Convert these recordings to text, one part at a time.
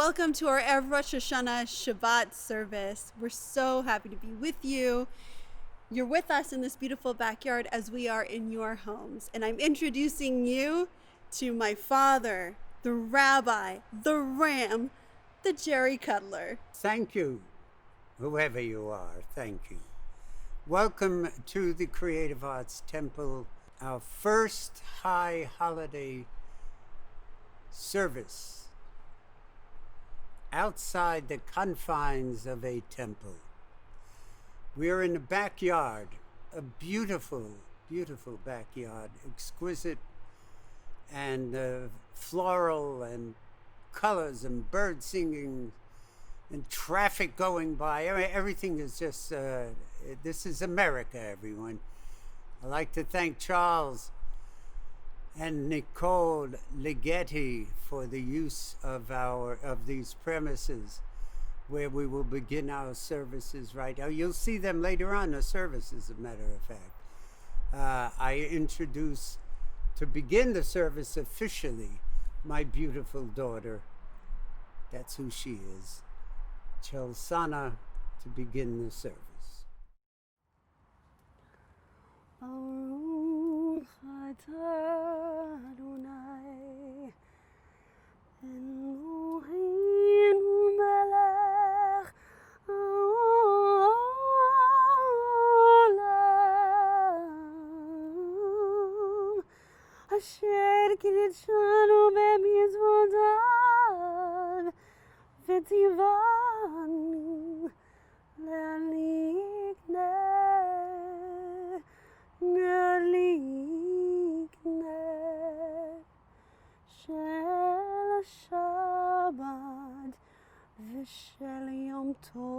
Welcome to our Erev Rosh Hashanah Shabbat service. We're so happy to be with you. You're with us in this beautiful backyard as we are in your homes. And I'm introducing you to my father, the rabbi, the ram, the Jerry Cutler. Thank you, whoever you are. Thank you. Welcome to the Creative Arts Temple, our first high holiday service outside the confines of a temple. We are in the backyard, a beautiful, beautiful backyard, exquisite and floral and colors and birds singing and traffic going by. Everything is just, this is America, everyone. I'd like to thank Charles and Nicole Ligeti for the use of these premises where we will begin our services right now. You'll see them later on, the service, as a matter of fact. I introduce, to begin the service officially, my beautiful daughter. That's who she is. Chelsana, to begin the service. אשר קידשנו במצוותיו וציוונו להדליק נר של שבת ושל יום טוב.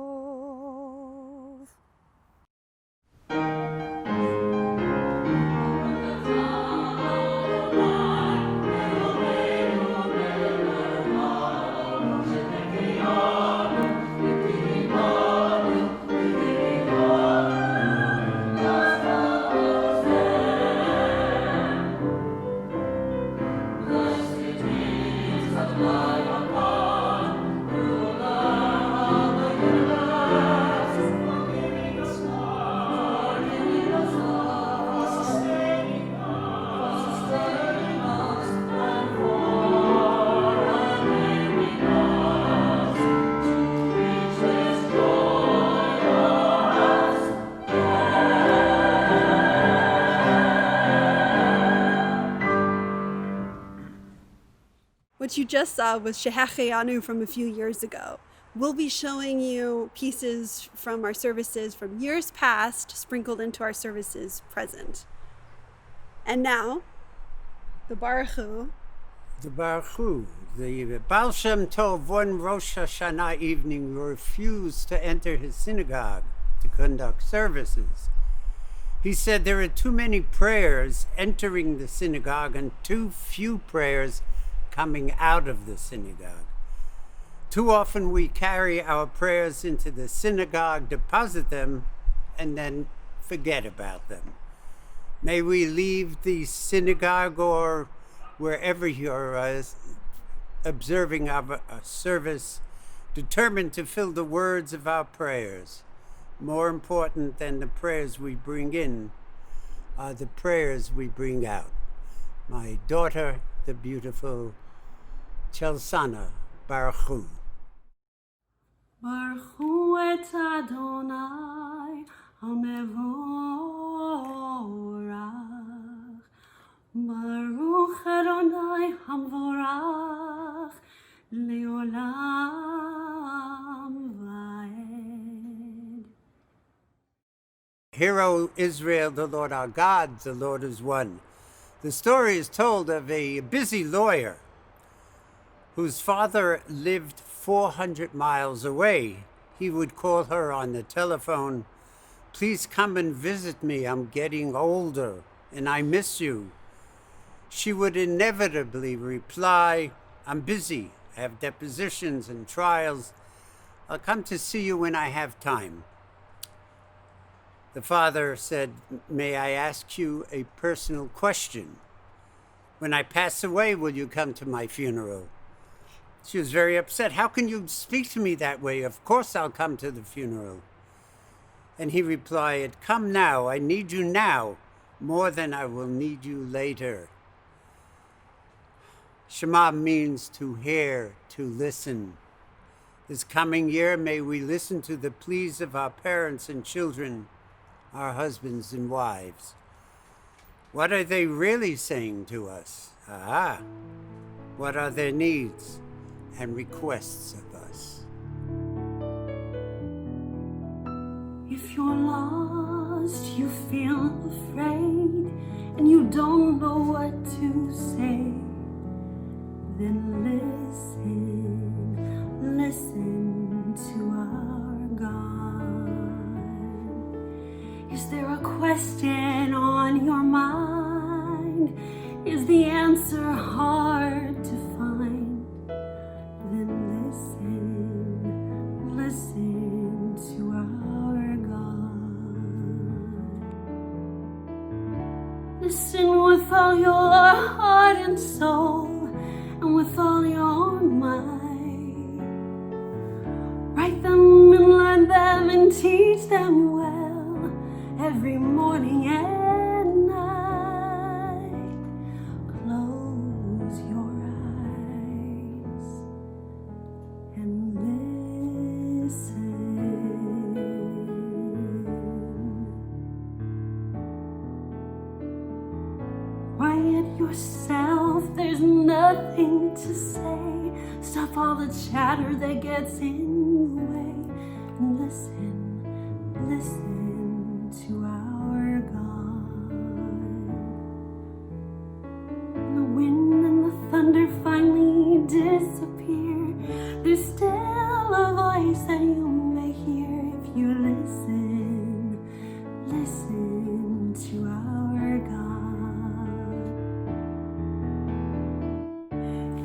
What you just saw was Shehecheyanu from a few years ago. We'll be showing you pieces from our services from years past, sprinkled into our services present. And now, the Baruch Hu. The Baruch Hu, the Baal Shem Tov, one Rosh Hashanah evening, refused to enter his synagogue to conduct services. He said there are too many prayers entering the synagogue and too few prayers coming out of the synagogue. Too often we carry our prayers into the synagogue, deposit them, and then forget about them. May we leave the synagogue or wherever you're observing our service, determined to fill the words of our prayers. More important than the prayers we bring in are the prayers we bring out. My daughter, the beautiful Chelsana, Baruch Hu. Baruch Hu et Adonai HaMevorach. Baruch Adonai HaMevorach Leolam Vaed. Hear, O Israel, the Lord our God, the Lord is one. The story is told of a busy lawyer whose father lived 400 miles away. He would call her on the telephone, "Please come and visit me. I'm getting older and I miss you." She would inevitably reply, "I'm busy. I have depositions and trials. I'll come to see you when I have time." The father said, "May I ask you a personal question? When I pass away, will you come to my funeral?" She was very upset. How can you speak to me that way? Of course I'll come to the funeral. And he replied, come now, I need you now, more than I will need you later. Shema means to hear, to listen. This coming year, may we listen to the pleas of our parents and children, our husbands and wives. What are they really saying to us? What are their needs and requests of us? If you're lost, you feel afraid, and you don't know what to say, then listen to our God. Is there a question on your mind? Is the answer hard to find? Then listen to our God. Listen with all your heart and soul, and with all your might. Write them and learn them and teach them well, every morning and night. Close your eyes and listen. Quiet yourself, there's nothing to say. Stop all the chatter that gets in the way, and listen to our God. When the wind and the thunder finally disappear, there's still a voice that you may hear if you listen to our God.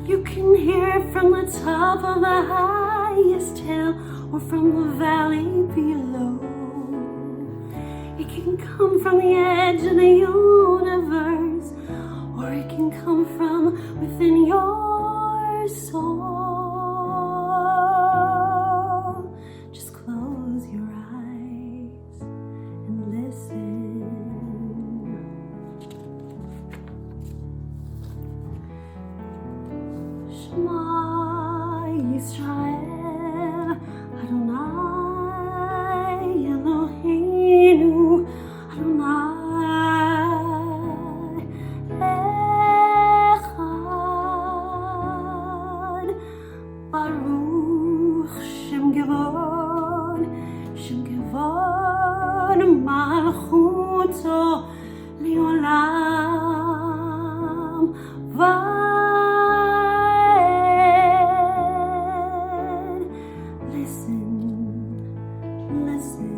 You can hear it from the top of the highest hill, or from the valley below. It can come from the edge of the universe, or it can come from within your soul. Just close your eyes and listen. Shema Yisrael, Adonai Eloheinu, Adonai Echad. Baruch Shem Kevod Malchuto Leolam Vaed. Listen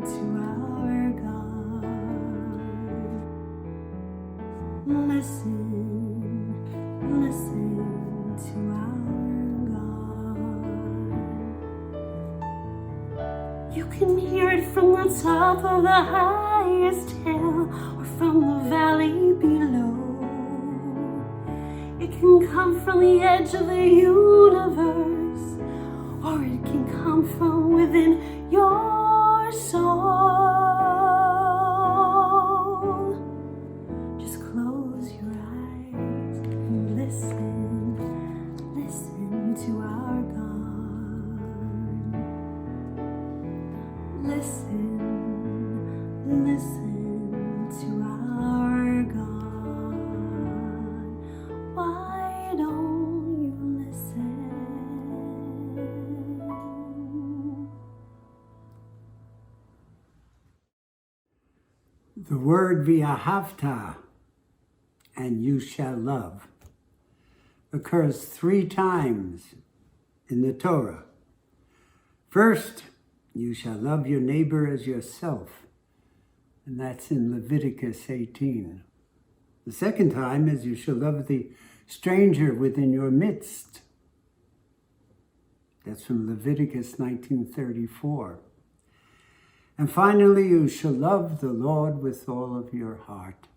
to our God. Listen to our God. You can hear it from the top of the highest hill, or from the valley below. It can come from the edge of the universe, or it can come from within your soul. Just close your eyes and listen to our God. Listen to our God. Why don't you listen? The word v'ahavta, and you shall love, occurs 3 times in the Torah. First, you shall love your neighbor as yourself, and that's in Leviticus 18. The second time is you shall love the stranger within your midst. That's from Leviticus 19:34. And finally, you shall love the Lord with all of your heart.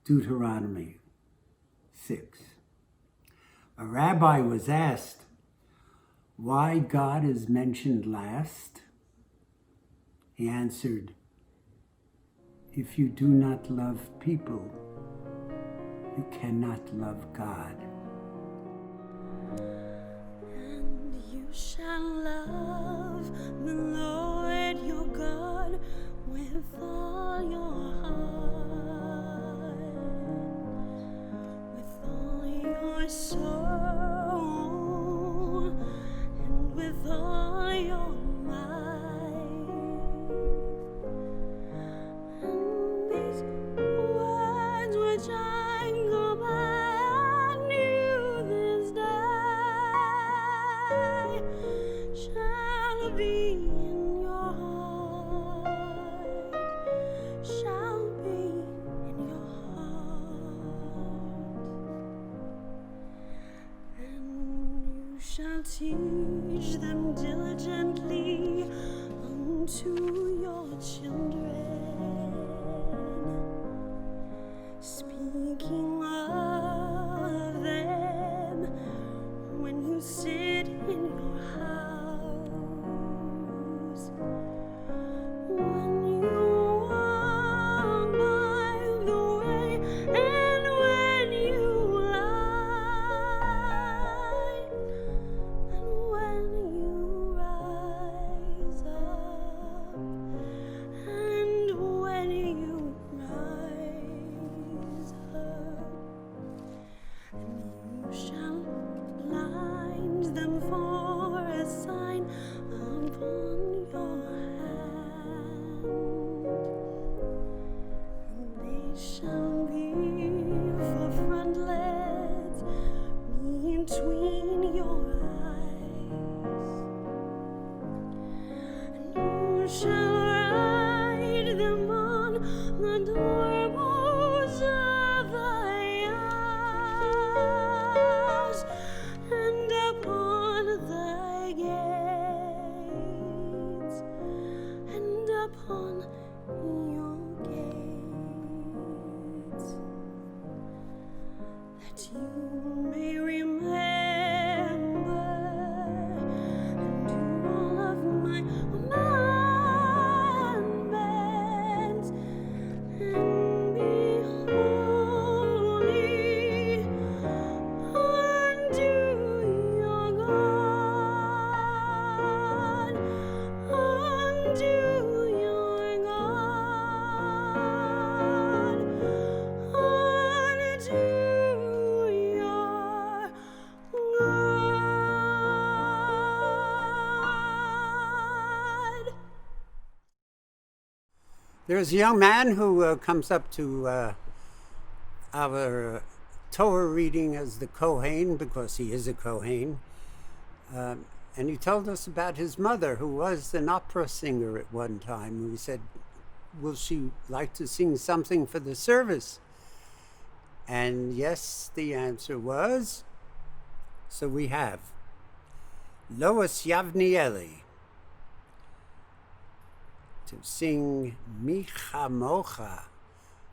Deuteronomy 6. A rabbi was asked why God is mentioned last. He answered, if you do not love people, you cannot love God. And you shall love the Lord your God with all your heart, with all your soul, and with all your might. And these words which I command you this day shall be in your heart, shall be in your heart. And you shall teach them diligently unto your children, speaking of them when you sit in your house, when you walk by the way, and when you lie, and when you rise up, and when you rise up. And you shall bind them for a sign upon your hand, and they shall be for frontlets between your eyes. And you shall write them on the doorposts of thy house, and upon thy gates, and upon your gates, that you may remember and do all of my commandments, and be holy unto your God, unto your God, unto your God. There's a young man who comes up to our Torah reading as the Kohen, because he is a Kohen. And he told us about his mother, who was an opera singer at one time. We said, will she like to sing something for the service? And yes, the answer was, so we have Lois Yavnieli to sing Mi Chamocha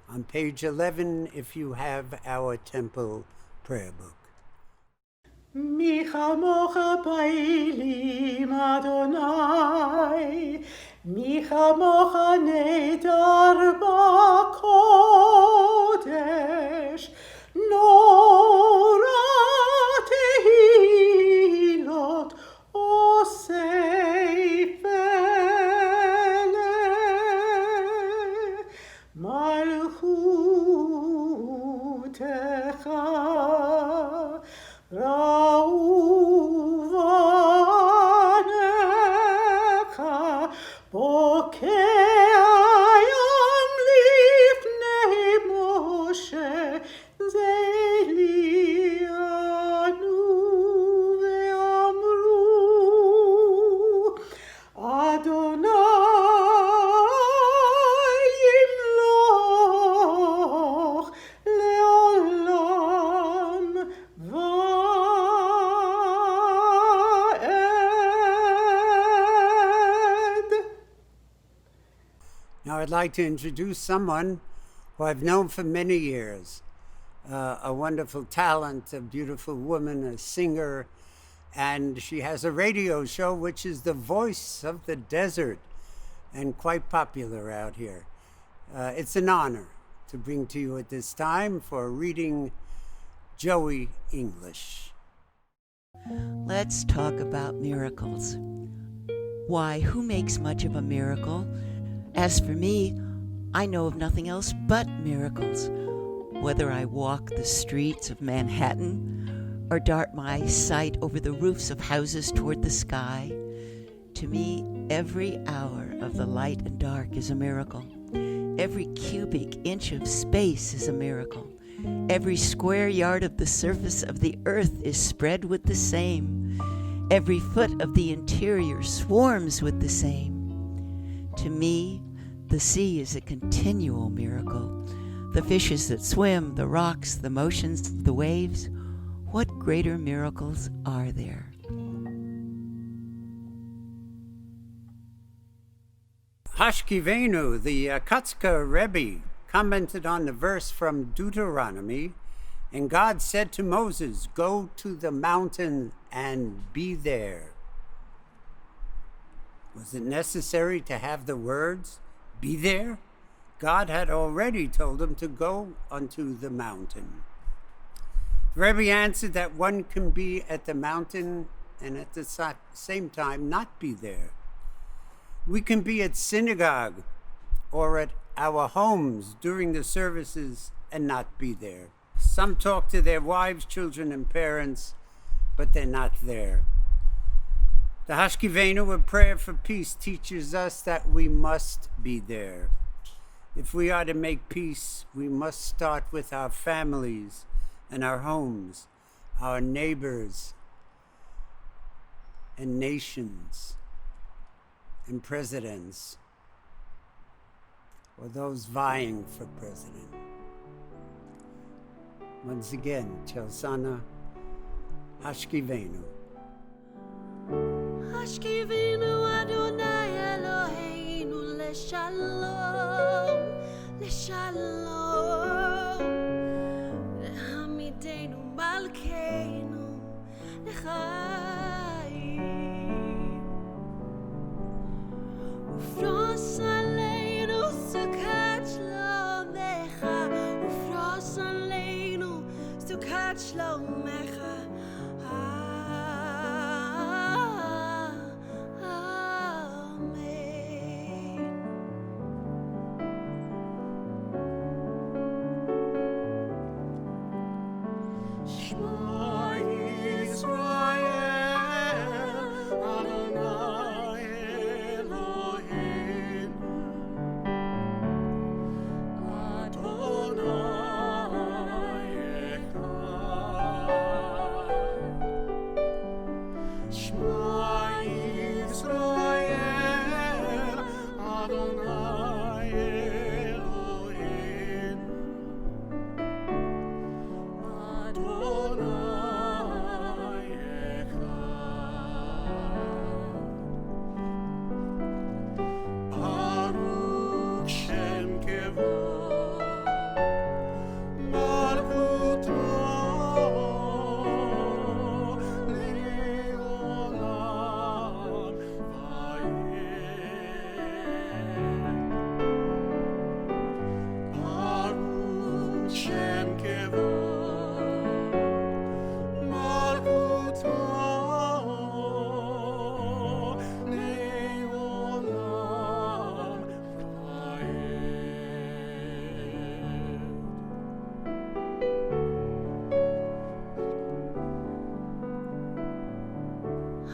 on page 11 if you have our temple prayer book. Mi chamocha pa'ilim Adonai, mi chamocha nedar ba'kodesh, nora tehilot osei pele, malchutecha Rauvanecha Bokeayam lifnei Moshe Zelianu ve'amru Adonai yimloch leolam va'ed. Now I'd like to introduce someone who I've known for many years, a wonderful talent, a beautiful woman, a singer, and she has a radio show which is the voice of the desert and quite popular out here. It's an honor to bring to you at this time for reading Joey English. Let's talk about miracles. Why, who makes much of a miracle? As for me, I know of nothing else but miracles. Whether I walk the streets of Manhattan or dart my sight over the roofs of houses toward the sky, to me, every hour of the light and dark is a miracle. Every cubic inch of space is a miracle. Every square yard of the surface of the earth is spread with the same. Every foot of the interior swarms with the same. To me, the sea is a continual miracle. The fishes that swim, the rocks, the motions of the waves, what greater miracles are there? Hashkivenu, the Kotzker Rebbe, commented on the verse from Deuteronomy, and God said to Moses, "Go to the mountain and be there." Was it necessary to have the words, "be there"? God had already told him to go unto the mountain. The Rebbe answered that one can be at the mountain and at the same time not be there. We can be at synagogue or at our homes during the services and not be there. Some talk to their wives, children, and parents, but they're not there. The Hashkivenu, a prayer for peace, teaches us that we must be there. If we are to make peace, we must start with our families and our homes, our neighbors and nations and presidents, or those vying for president. Once again, Chelsana, Hashkivenu. Hashkivenu Adonai Eloheinu leshalom, leshalom. Lehamidenu malkeinu lechaim. Ufros aleinu sukat shlomecha, ufros aleinu sukat shlomecha.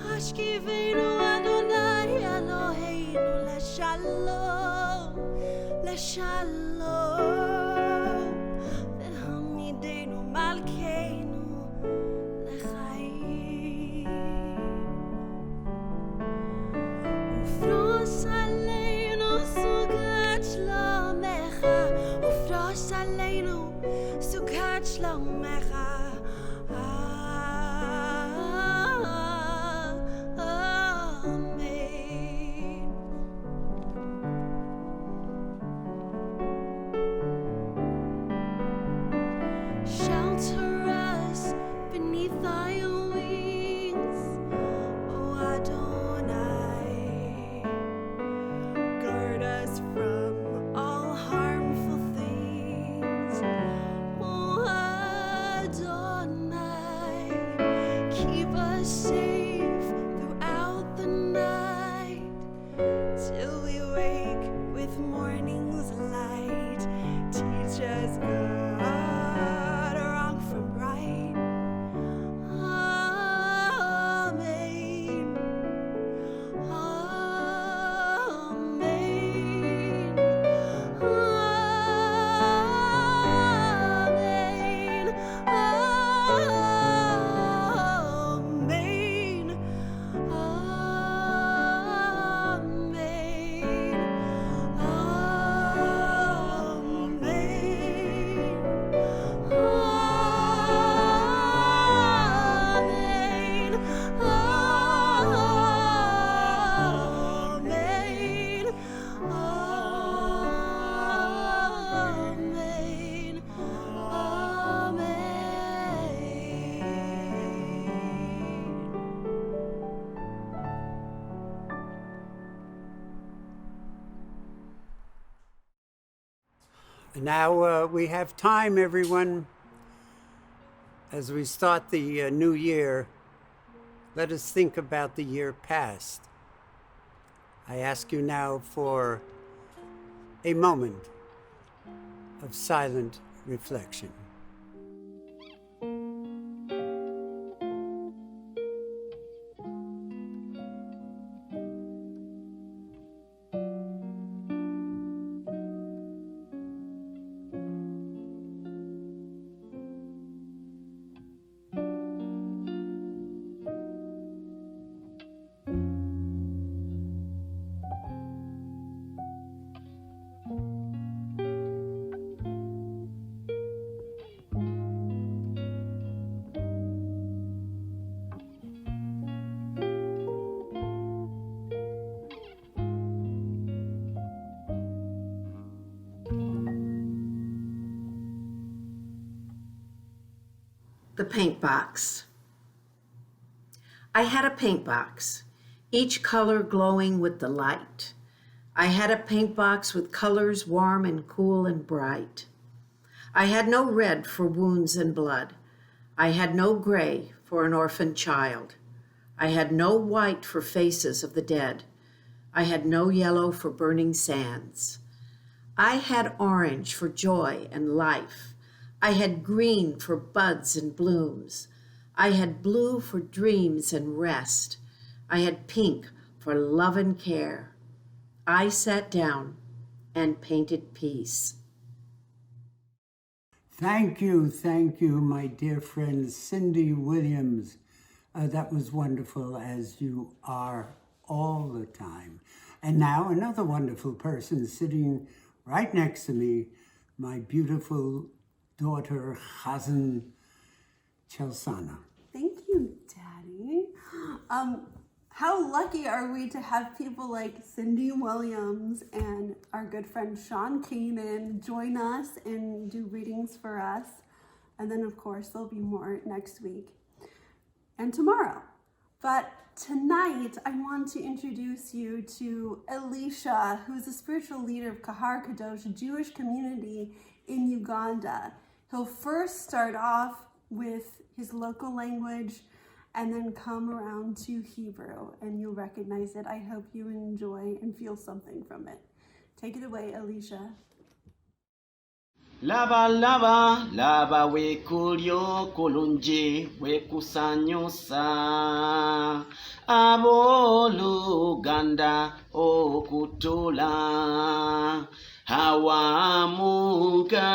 Hashkivenu Adonai Eloheinu leshalom, leshalom. Vehamidenu malkeinu lechaim. Ufros aleinu sukat shlomecha, ufros aleinu sukat shlomecha. us safe throughout the night, till we wake with morning's light. Teach us good, wrong from right. Amen. Amen. Amen. Amen. Now we have time, everyone. As we start the new year, let us think about the year past. I ask you now for a moment of silent reflection. The paint box. I had a paint box, each color glowing with the light. I had a paint box with colors warm and cool and bright. I had no red for wounds and blood. I had no gray for an orphan child. I had no white for faces of the dead. I had no yellow for burning sands. I had orange for joy and life. I had green for buds and blooms. I had blue for dreams and rest. I had pink for love and care. I sat down and painted peace. Thank you, my dear friend Cindy Williams. That was wonderful, as you are all the time. And now another wonderful person sitting right next to me, my beautiful daughter, Chazan Chelsana. Thank you, Daddy. How lucky are we to have people like Cindy Williams and our good friend Sean Kanan join us and do readings for us. And then, of course, there'll be more next week and tomorrow. But tonight, I want to introduce you to Elisha, who's the spiritual leader of Kahar Kadosh, a Jewish community in Uganda. He'll first start off with his local language and then come around to Hebrew, and you'll recognize it. I hope you enjoy and feel something from it. Take it away, Elisha. Laba laba laba wekulyo kulungi wekusanyusa abooluganda okutula awamuga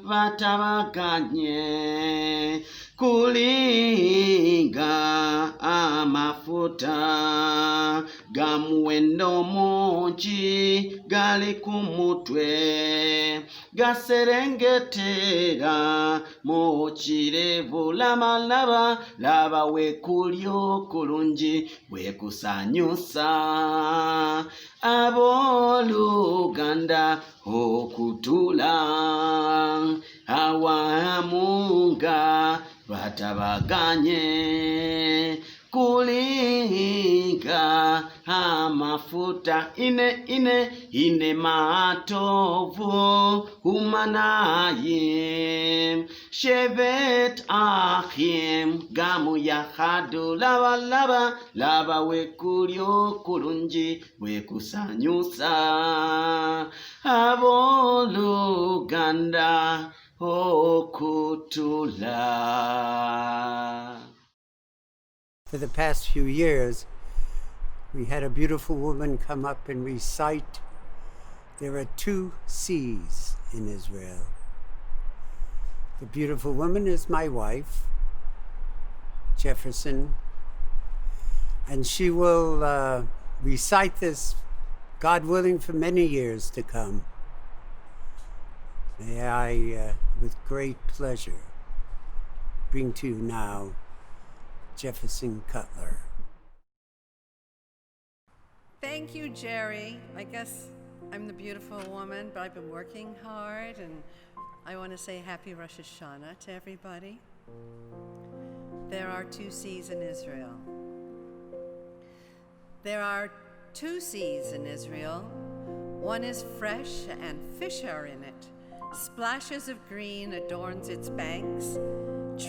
batabaganye kulinga amafuta gamuwendo mungi gali ku mutwe gaserengetera mu kirevu laba laba wekulyo kulungi wekusanyusa abooluganda okutula awamunga batabaganye kulinga amafuta ine matovu humanayim shevet achim gamu yachadu lava wekulyo kulunji wekusanyusa avoluganda okutula. For the past few years, we had a beautiful woman come up and recite, there are 2 C's in Israel. The beautiful woman is my wife, Jefferson, and she will recite this, God willing, for many years to come. May I, with great pleasure, bring to you now Chelsana Cutler. Thank you, Jerry. I guess I'm the beautiful woman, but I've been working hard, and I want to say happy Rosh Hashanah to everybody. There are 2 seas in Israel. There are 2 seas in Israel. One is fresh and fish are in it. Splashes of green adorns its banks.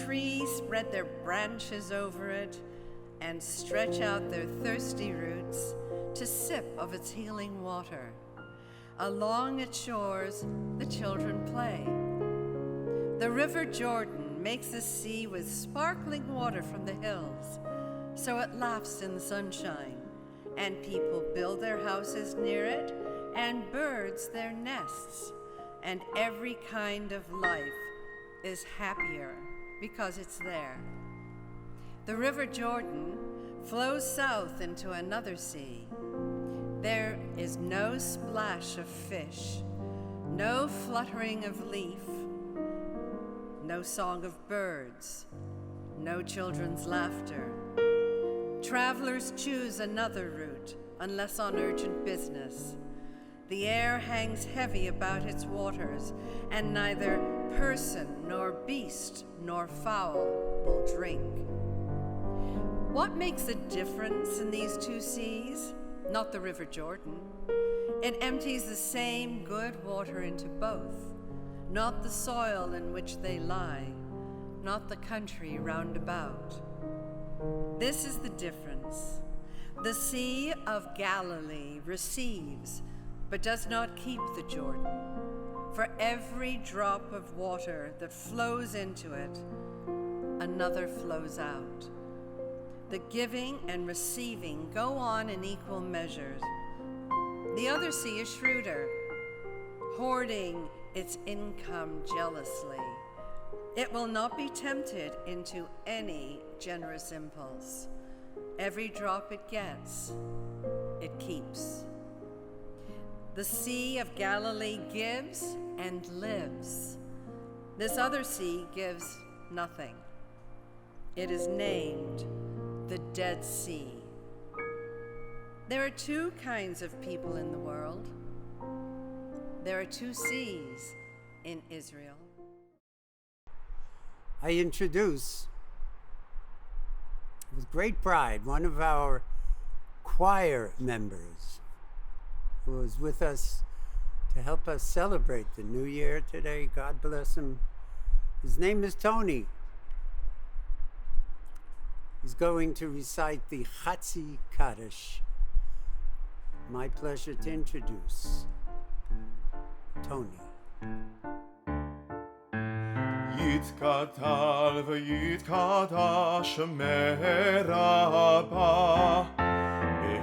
Trees spread their branches over it and stretch out their thirsty roots to sip of its healing water. Along its shores, the children play. The river Jordan makes the sea with sparkling water from the hills, so it laughs in the sunshine, and people build their houses near it, and birds their nests, and every kind of life is happier because it's there. The river Jordan flows south into another sea. There is no splash of fish, no fluttering of leaf, no song of birds, no children's laughter. Travelers choose another route, unless on urgent business. The air hangs heavy about its waters, and neither person nor beast nor fowl will drink. What makes a difference in these 2 seas? Not the river Jordan. It empties the same good water into both, not the soil in which they lie, not the country round about. This is the difference. The Sea of Galilee receives, but does not keep the Jordan. For every drop of water that flows into it, another flows out. The giving and receiving go on in equal measures. The other sea is shrewder, hoarding its income jealously. It will not be tempted into any generous impulse. Every drop it gets, it keeps. The Sea of Galilee gives and lives. This other sea gives nothing. It is named the Dead Sea. There are 2 kinds of people in the world. There are 2 seas in Israel. I introduce, with great pride, one of our choir members who is with us to help us celebrate the new year today. God bless him. His name is Tony. He's going to recite the Chatzi Kaddish. My pleasure to introduce Tony. יתקטל ויתקדש מרבה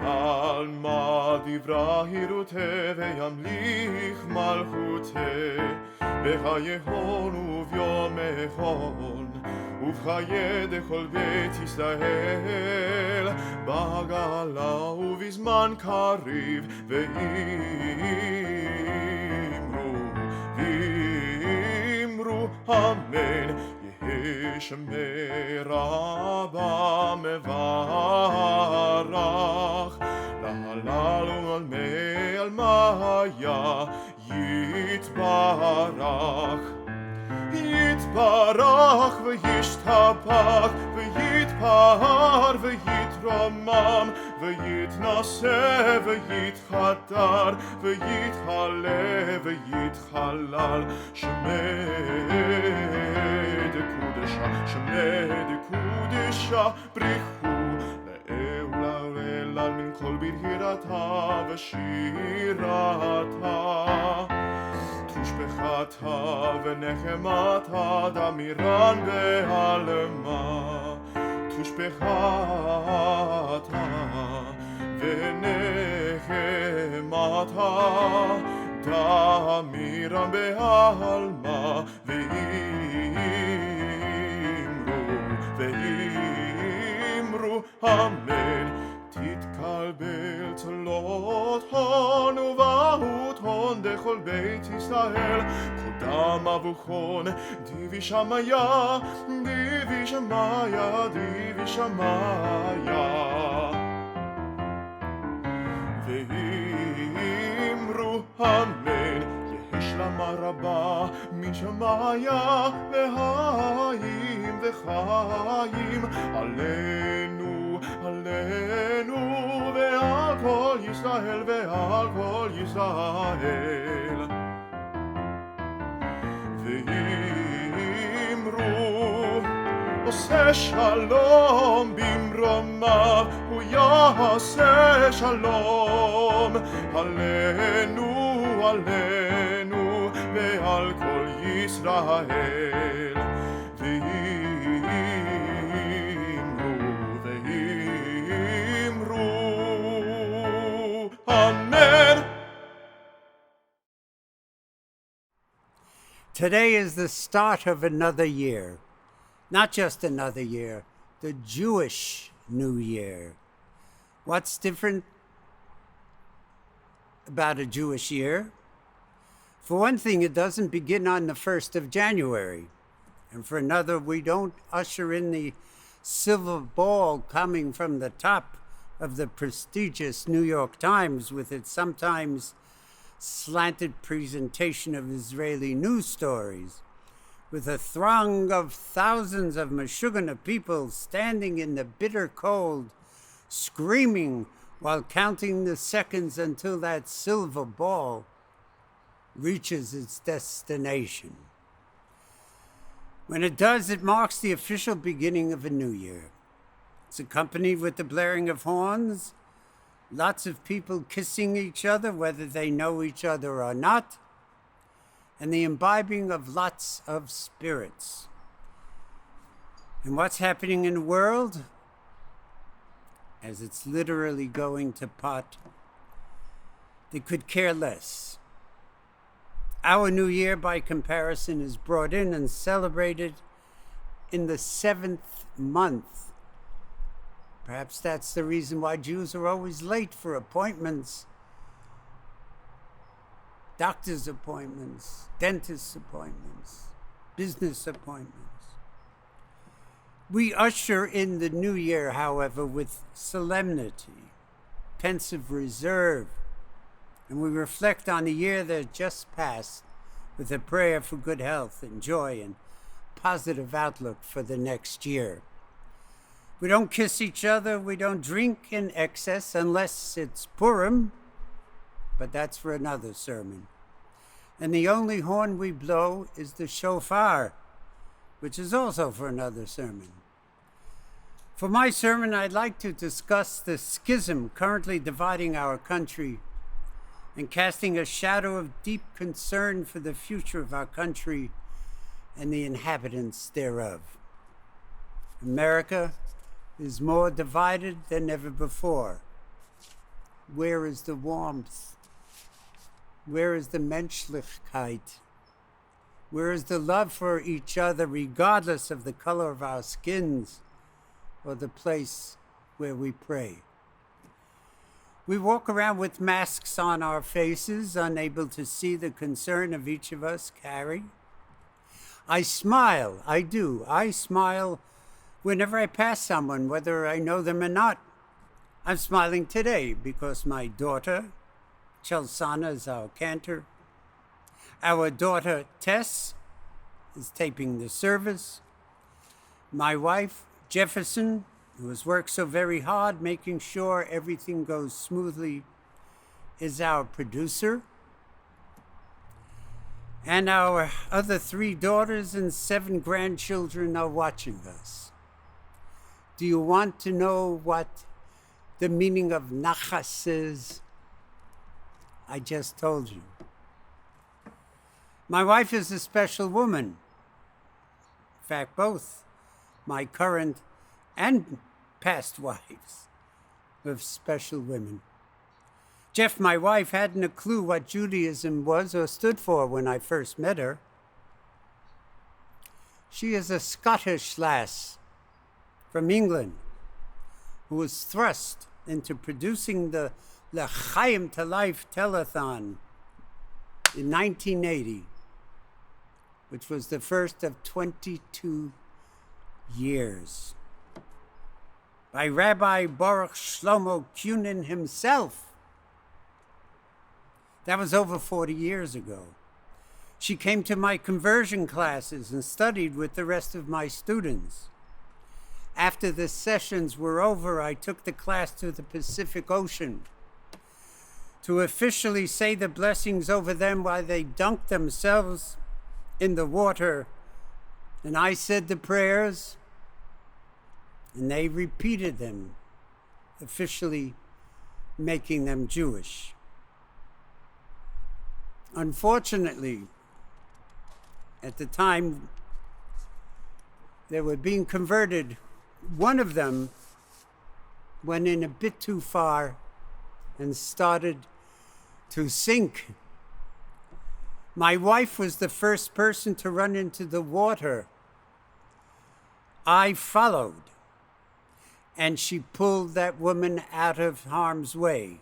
בעלמא דברה הירותה וימליך מלכותה בחייהון וביומהון ובחיי דכל בית ישראל בגלה ובזמן קריב ואמרו אמן יהי שמי רבה מברך להלל ולמי אלמיה יתברך יתברך וישתבח ויתפאר יתרומם ויתנשא ויתחדר ויתחלה ויתחלל שמי דקודשה שמי דקודשה בריחו לעולה ולעל מן כל בחירתה ושירתה תושבחתה ונחמתה דמירן בעלמה תושבחתה ונחמתה דמירן בעלמה ואמרו אמן תתקבל צלות הון ובאות הון דכל בית ישראל קודם אבוכון דיבי שמיה דיבי שמיה דיבי שמיה ואמרו אמן ישלמה רבה משמיה והיים וחיים עלינו עלינו ועל כל ישראל ועל כל ישראל ואמרו עושה שלום במרומיו הוא יעשה שלום עלינו עלינו ועל כל ישראל Amen. Today is the start of another year. Not just another year, the Jewish New Year. What's different about a Jewish year? For one thing, it doesn't begin on the 1st of January. And for another, we don't usher in the silver ball coming from the top of the prestigious New York Times with its sometimes slanted presentation of Israeli news stories, with a throng of thousands of Meshugana people standing in the bitter cold, screaming while counting the seconds until that silver ball reaches its destination. When it does, it marks the official beginning of a new year. It's accompanied with the blaring of horns, lots of people kissing each other, whether they know each other or not, and the imbibing of lots of spirits. And what's happening in the world? As it's literally going to pot, they could care less. Our new year, by comparison, is brought in and celebrated in the 7th month. Perhaps that's the reason why Jews are always late for appointments, doctor's appointments, dentist's appointments, business appointments. We usher in the new year, however, with solemnity, pensive reserve, and we reflect on the year that just passed with a prayer for good health and joy and positive outlook for the next year. We don't kiss each other, we don't drink in excess unless it's Purim, but that's for another sermon. And the only horn we blow is the shofar, which is also for another sermon. For my sermon, I'd like to discuss the schism currently dividing our country and casting a shadow of deep concern for the future of our country and the inhabitants thereof. America is more divided than ever before. Where is the warmth? Where is the Menschlichkeit? Where is the love for each other, regardless of the color of our skins or the place where we pray? We walk around with masks on our faces, unable to see the concern of each of us carry. I smile, I do. I smile whenever I pass someone, whether I know them or not. I'm smiling today because my daughter, Chelsana, is our cantor. Our daughter, Tess, is taping the service. My wife, Jefferson, who has worked so very hard making sure everything goes smoothly, is our producer. And our other 3 daughters and 7 grandchildren are watching us. Do you want to know what the meaning of nachas is? I just told you. My wife is a special woman. In fact, both my current and past wives were special women. Jeff, my wife, hadn't a clue what Judaism was or stood for when I first met her. She is a Scottish lass from England who was thrust into producing the L'Chaim to Life telethon in 1980, which was the first of 22 years, by Rabbi Baruch Shlomo Kunin himself. That was over 40 years ago. She came to my conversion classes and studied with the rest of my students. After the sessions were over, I took the class to the Pacific Ocean to officially say the blessings over them while they dunked themselves in the water. And I said the prayers, and they repeated them, officially making them Jewish. Unfortunately, at the time they were being converted, one of them went in a bit too far and started to sink. My wife was the first person to run into the water. I followed, and she pulled that woman out of harm's way.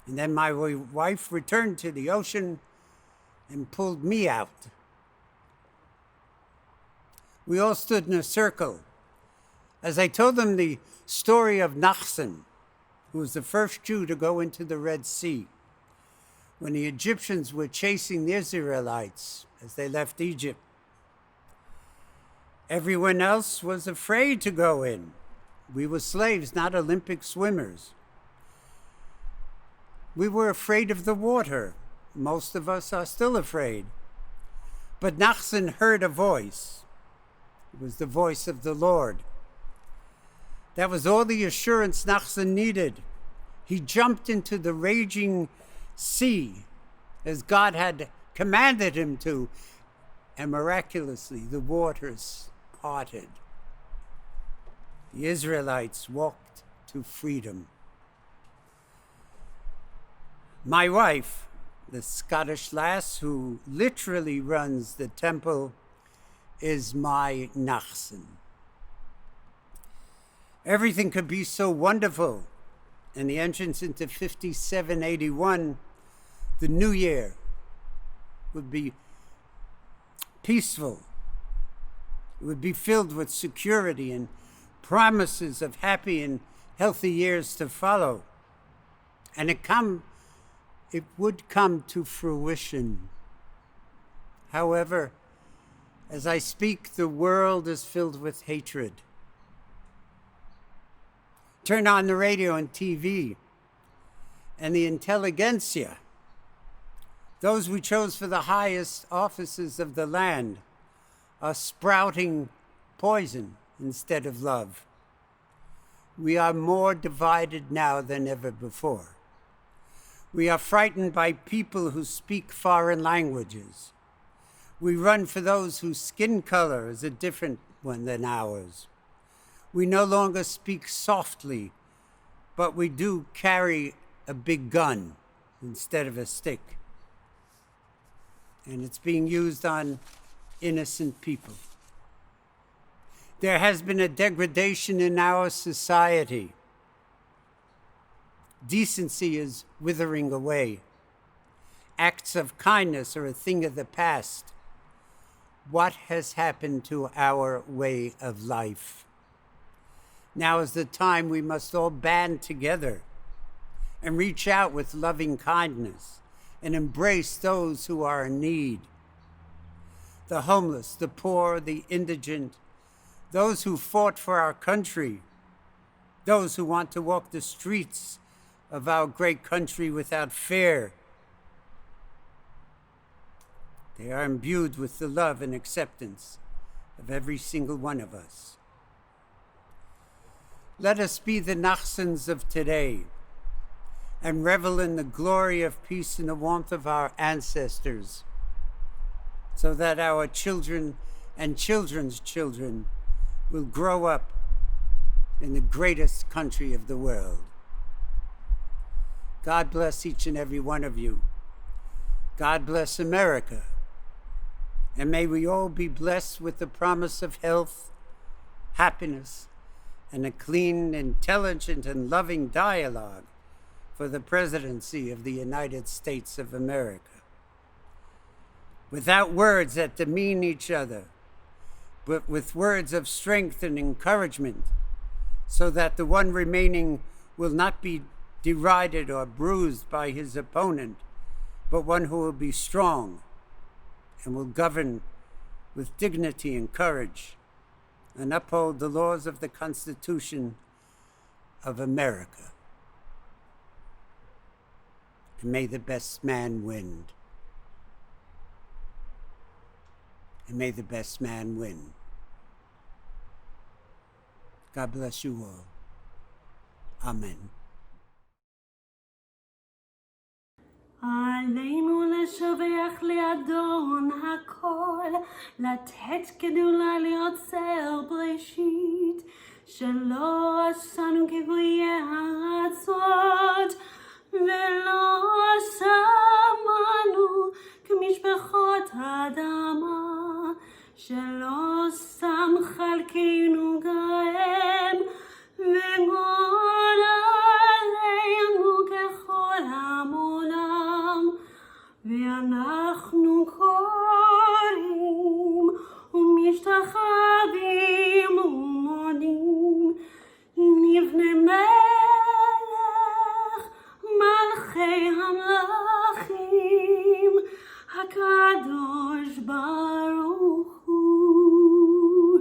And then my wife returned to the ocean and pulled me out. We all stood in a circle as I told them the story of Nachsan, who was the first Jew to go into the Red Sea when the Egyptians were chasing the Israelites as they left Egypt. Everyone else was afraid to go in. We were slaves, not Olympic swimmers. We were afraid of the water. Most of us are still afraid. But Nachsan heard a voice. It was the voice of the Lord. That was all the assurance Nachsan needed. He jumped into the raging sea as God had commanded him to, and miraculously the waters parted. The Israelites walked to freedom. My wife, the Scottish lass who literally runs the temple, is my Nachsan. Everything could be so wonderful. And the entrance into 5781, the new year, would be peaceful. It would be filled with security and promises of happy and healthy years to follow. And it would come to fruition. However, as I speak, the world is filled with hatred. Turn on the radio and TV, and the intelligentsia, those we chose for the highest offices of the land, are sprouting poison instead of love. We are more divided now than ever before. We are frightened by people who speak foreign languages. We run for those whose skin color is a different one than ours. We no longer speak softly, but we do carry a big gun instead of a stick. And it's being used on innocent people. There has been a degradation in our society. Decency is withering away. Acts of kindness are a thing of the past. What has happened to our way of life? Now is the time we must all band together and reach out with loving kindness and embrace those who are in need. The homeless, the poor, the indigent, those who fought for our country, those who want to walk the streets of our great country without fear. They are imbued with the love and acceptance of every single one of us. Let us be the Nachsons of today and revel in the glory of peace and the warmth of our ancestors, so that our children and children's children will grow up in the greatest country of the world. God bless each and every one of you. God bless America. And may we all be blessed with the promise of health, happiness, and a clean, intelligent, and loving dialogue for the presidency of the United States of America. Without words that demean each other, but with words of strength and encouragement, so that the one remaining will not be derided or bruised by his opponent, but one who will be strong and will govern with dignity and courage and uphold the laws of the Constitution of America. And may the best man win. And may the best man win. God bless you all. Amen. עלינו לשבח לאדון הכל, לתת גדולה ליוצר בראשית, שלא עשנו כגויי הארצות, ולא שמנו כמשפחות האדמה, שלא שם חלקנו גאם, וגון עלינו ככל המונם, ואנחנו קוראים ומשתחווים ומודים, נבנה מלך מלכי המלכים, הקדוש ברוך הוא.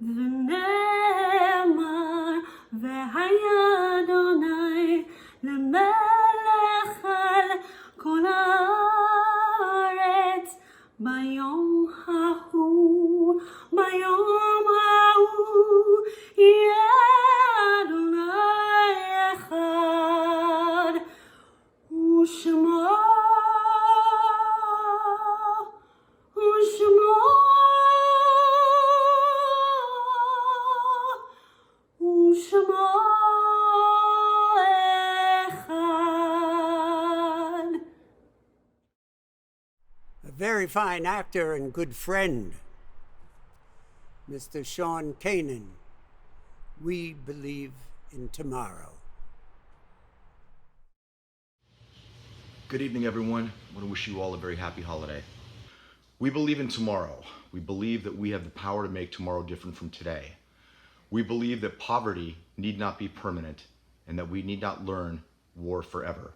ונאמר והיה אדוני למלך על כל הארץ ביום ההוא, ביום ההוא יהיה אדוני אחד ושמו A very fine actor and good friend, Mr. Sean Kanan. We believe in tomorrow. Good evening, everyone. I want to wish you all a very happy holiday. We believe in tomorrow. We believe that we have the power to make tomorrow different from today. We believe that poverty need not be permanent and that we need not learn war forever.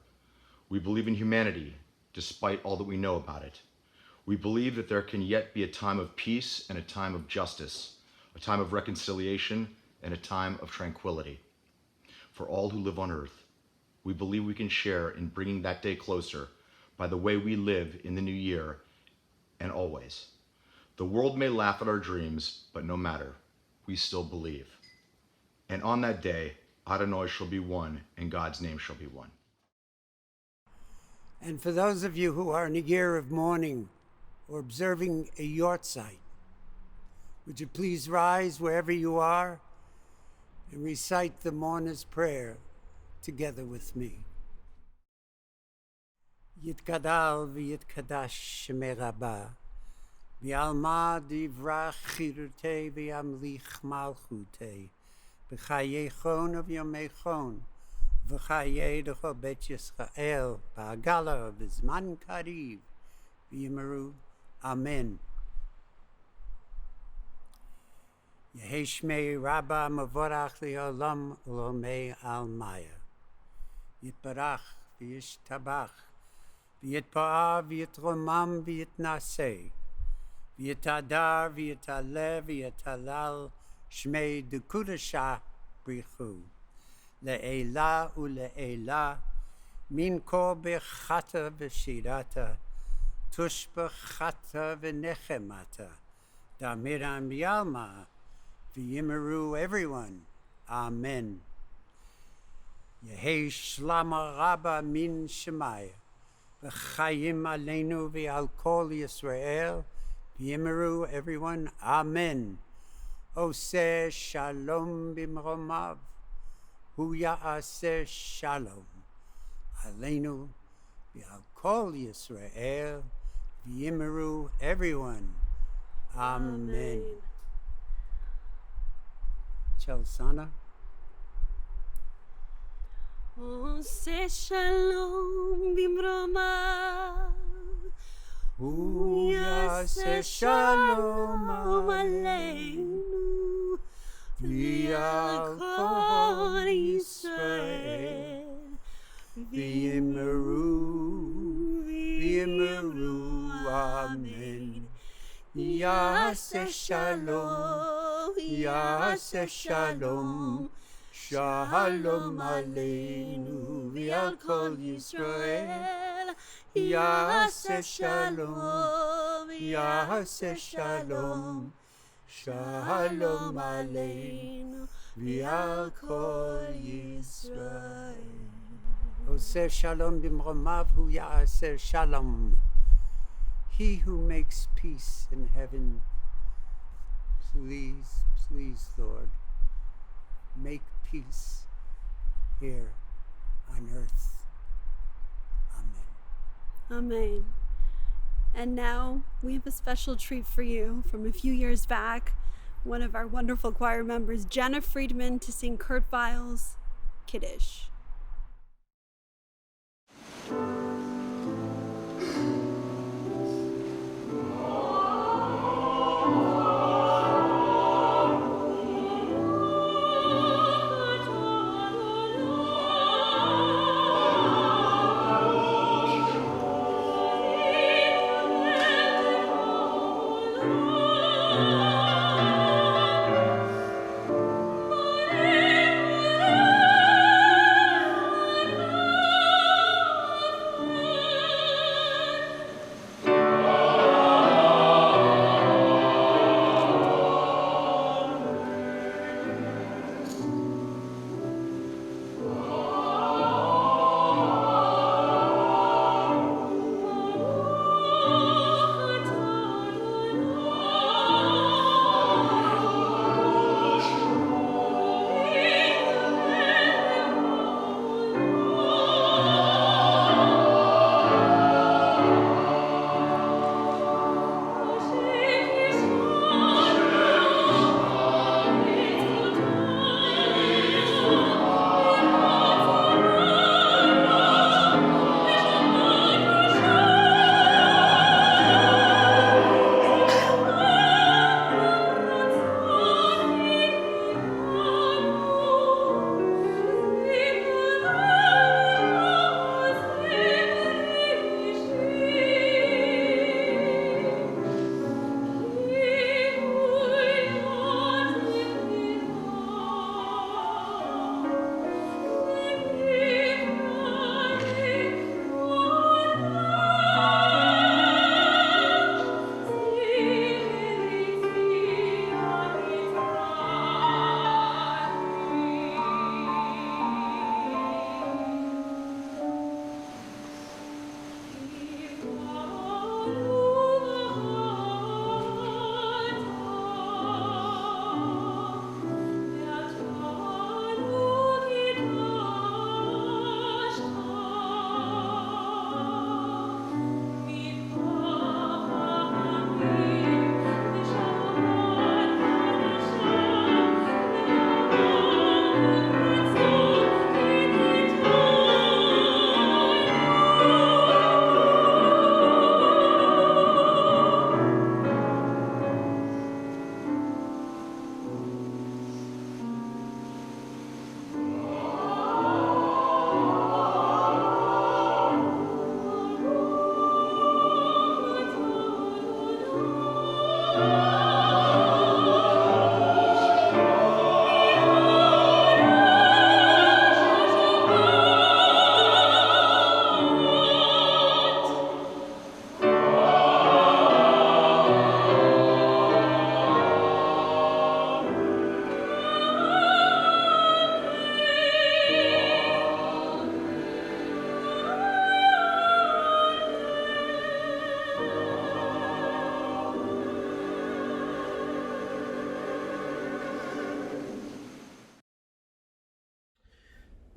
We believe in humanity, despite all that we know about it. We believe that there can yet be a time of peace and a time of justice, a time of reconciliation and a time of tranquility. For all who live on earth, we believe we can share in bringing that day closer by the way we live in the new year and always. The world may laugh at our dreams, but no matter, we still believe. And on that day, Adonai shall be one and God's name shall be one. And for those of you who are in a year of mourning or observing a yortzeit, would you please rise wherever you are and recite the mourner's prayer together with me. Yitkadal v'yitkadash shemei Rabbah, v'alma divrach chirutei v'yamlich malchutei, v'chayechon v'yomechon, v'chayei d'chol bet Yisrael, v'agala v'zman kariv, v'yimeru. Amen. Yehi shmei Rabbah mevorach li'olam u'lomei almaya. Yitbarach v'yishtabach, v'yitpa'ah v'yitromam v'yitnaseh, v'yitadar v'yitalev v'yitalal Shmei Dukudasha Brichu, Le'ela ule'ela, Min kol bechata v'shirata, Tush bechata v'nechemata, Damiram Yalma, V'yimeru everyone. Amen. Yehi Shlama Rabba min Shemaya, V'chayim aleinu v'al kol Yisrael, V'yimeru everyone. Amen. Oseh shalom bimromav, Hu ya'aseh shalom, aleinu v'al kol Yisrael, V'yimeru everyone. Amen. Chelsana. Oseh shalom bimromav, Hu ya'aseh shalom aleinu v'al kol Yisrael, V'yimeru, Amen. Ya'aseh shalom, Ya'aseh shalom, Shalom aleinu v'al kol Yisrael. Ya'aseh shalom, Ya'aseh shalom, Shalom aleinu v'al kol Yisrael. Oseh shalom bimromav, Hu ya'aseh shalom. He who makes peace in heaven, please, please, Lord, make peace here on earth. Amen. Amen. And now we have a special treat for you from a few years back. One of our wonderful choir members, Jenna Friedman, to sing Kurt Weill's Kiddush. Amen.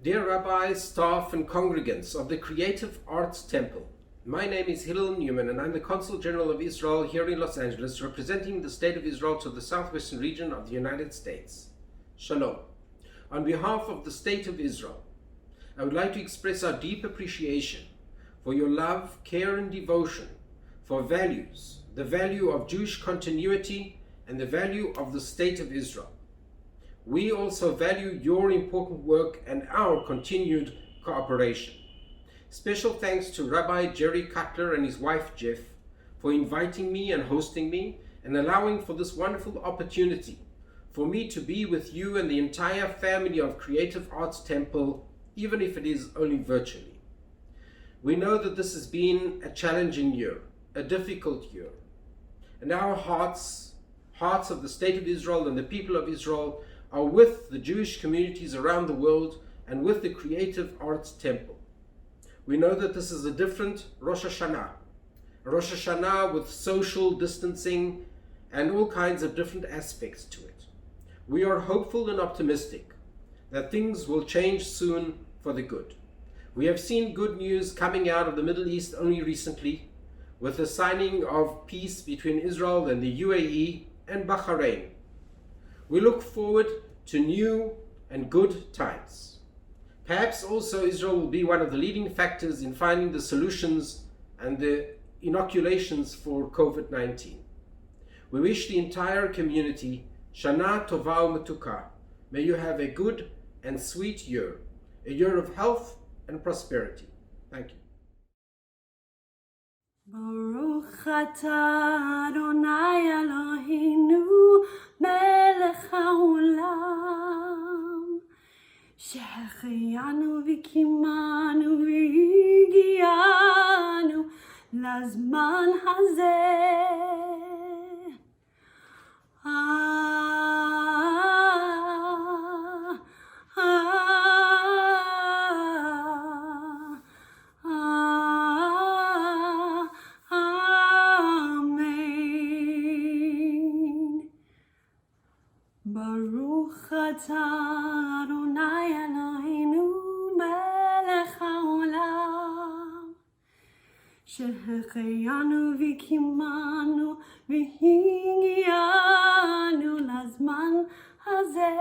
Dear rabbis, staff, and congregants of the Creative Arts Temple, my name is Hillel Newman and I'm the Consul General of Israel here in Los Angeles, representing the State of Israel to the southwestern region of the United States. Shalom. On behalf of the State of Israel, I would like to express our deep appreciation for your love, care, and devotion for values, the value of Jewish continuity, and the value of the State of Israel. We also value your important work and our continued cooperation. Special thanks to Rabbi Jerry Cutler and his wife Jeff for inviting me and hosting me and allowing for this wonderful opportunity for me to be with you and the entire family of Creative Arts Temple, even if it is only virtually. We know that this has been a challenging year, a difficult year, and our hearts of the State of Israel and the people of Israel are with the Jewish communities around the world and with the Creative Arts Temple. We know that this is a different Rosh Hashanah, a Rosh Hashanah with social distancing and all kinds of different aspects to it. We are hopeful and optimistic that things will change soon for the good. We have seen good news coming out of the Middle East only recently, with the signing of peace between Israel and the UAE and Bahrain. We look forward to new and good times. Perhaps also Israel will be one of the leading factors in finding the solutions and the inoculations for COVID-19. We wish the entire community Shana Tova U'Metuka. May you have a good and sweet year, a year of health and prosperity. Thank you. Baruch atah Adonai Eloheinu melech haolam שהחיינו וקיימנו והגיענו לזמן הזה. Baruch atah Adonai Eloheinu melech haolam שהחיינו וקיימנו והגיענו לזמן הזה.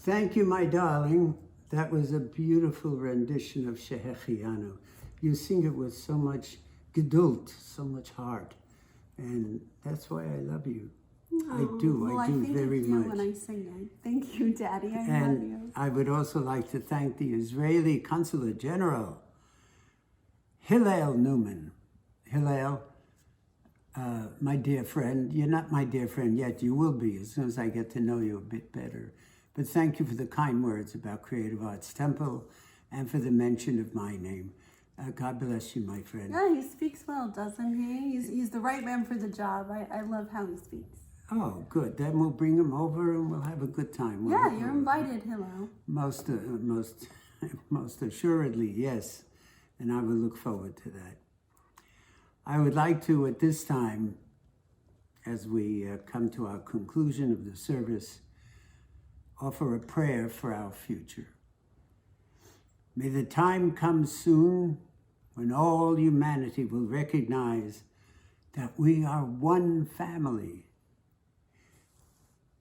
Thank you, my darling. That was a beautiful rendition of Shehechianu. You sing it with so much gedult, so much heart. And that's why I love you. I do very much. When I sing it. Thank you, Daddy. I love you. I would also like to thank the Israeli Consulate General, Hillel Newman. Hillel, my dear friend, you're not my dear friend yet, you will be as soon as I get to know you a bit better. But thank you for the kind words about Creative Arts Temple and for the mention of my name. God bless you, my friend. Yeah, he speaks well, doesn't he? He's the right man for the job. I love how he speaks. Oh, good. Then we'll bring him over and we'll have a good time. Yeah, you're invited, Hillel. Most assuredly, yes. And I will look forward to that. I would like to, at this time, as we come to our conclusion of the service, offer a prayer for our future. May the time come soon when all humanity will recognize that we are one family.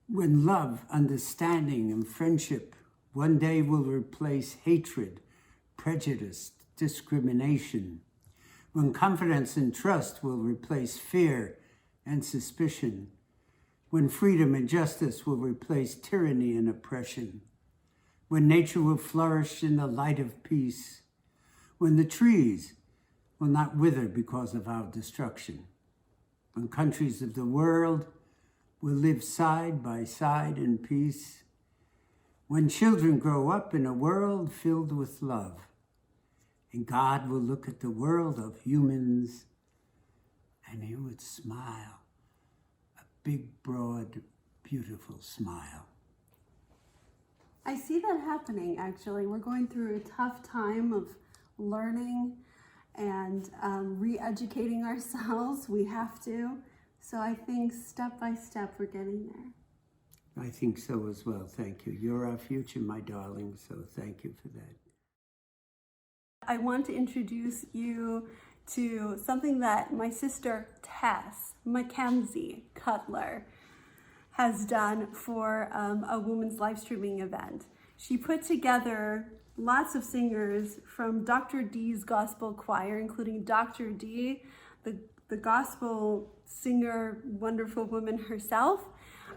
When love, understanding, and friendship one day will replace hatred, prejudice, discrimination. When confidence and trust will replace fear and suspicion. When freedom and justice will replace tyranny and oppression. When nature will flourish in the light of peace. When the trees will not wither because of our destruction. When countries of the world will live side by side in peace. When children grow up in a world filled with love. And God will look at the world of humans and he would smile big, broad, beautiful smile. I see that happening, actually. We're going through a tough time of learning and re-educating ourselves. We have to. So I think step by step, we're getting there. I think so as well. Thank you. You're our future, my darling, so thank you for that. I want to introduce you to something that my sister Tess Mackenzie Cutler has done for a women's live streaming event. She put together lots of singers from Dr. D's gospel choir, including Dr. D, the gospel singer, wonderful woman herself.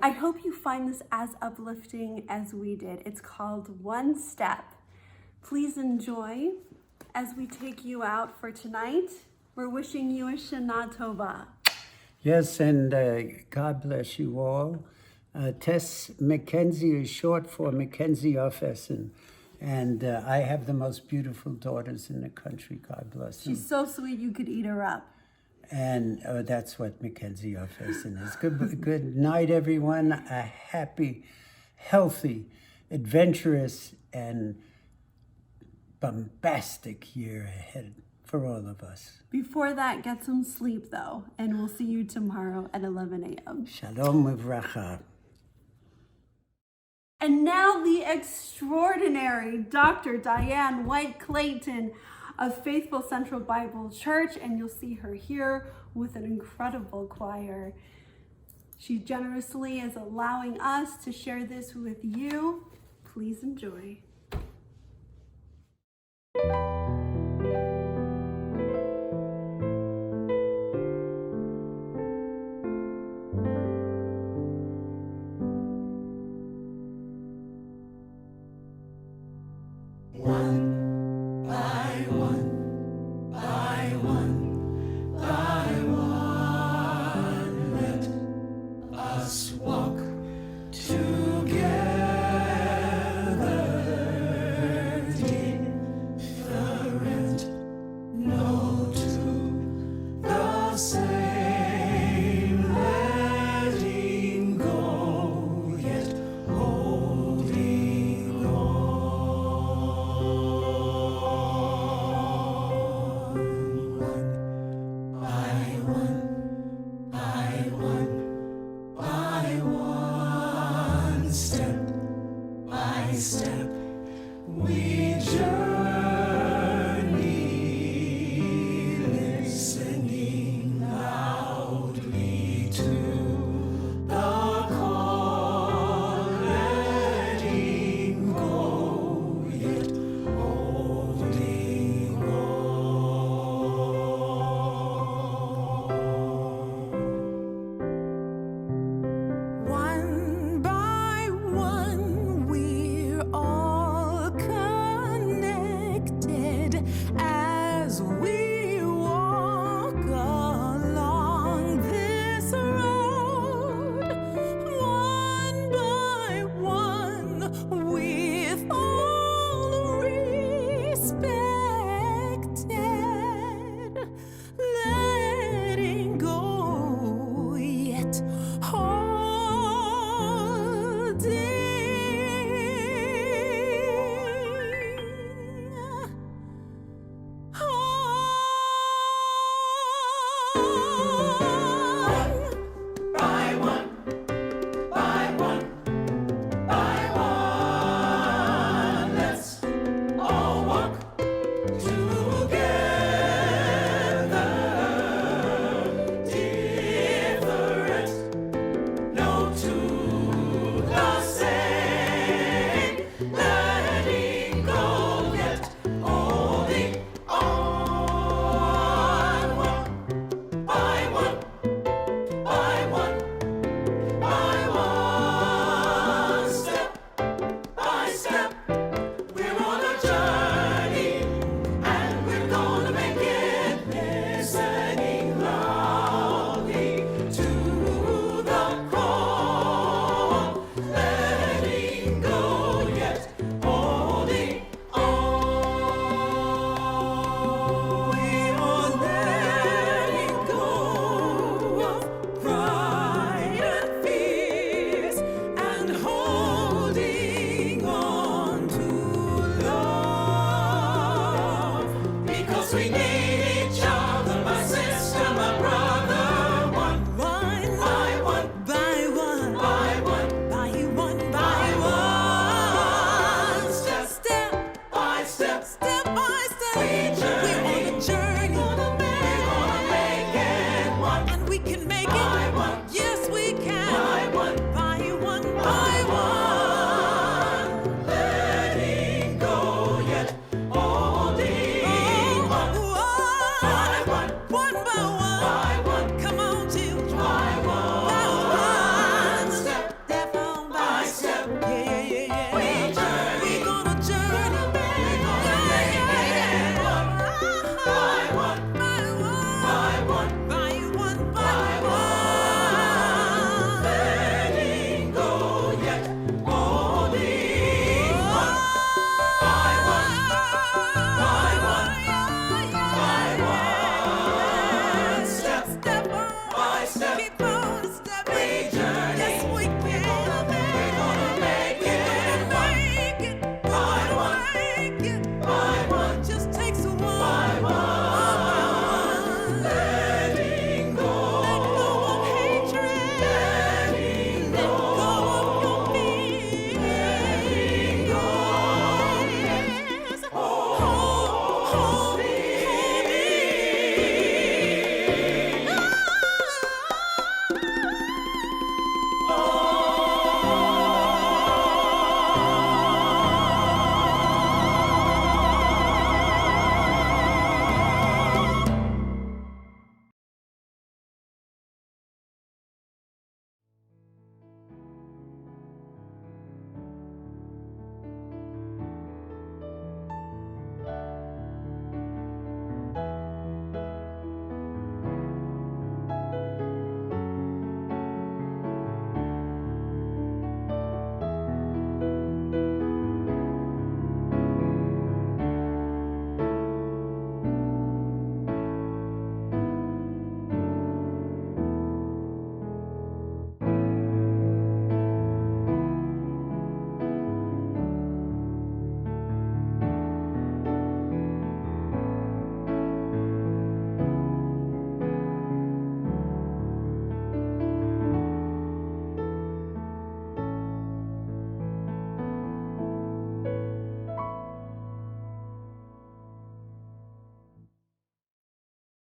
I hope you find this as uplifting as we did. It's called One Step. Please enjoy as we take you out for tonight. We're wishing you a Shana Tova. Yes, and God bless you all. Tess Mackenzie is short for Mackenzie Offessen, and I have the most beautiful daughters in the country. God bless them. She's so sweet you could eat her up. And that's what Mackenzie Offessen is. Good night, everyone. A happy, healthy, adventurous, and bombastic year ahead for all of us. Before that, get some sleep, though, and we'll see you tomorrow at 11 a.m. Shalom uvracha. And now the extraordinary Dr. Diane White-Clayton of Faithful Central Bible Church, and you'll see her here with an incredible choir. She generously is allowing us to share this with you. Please enjoy.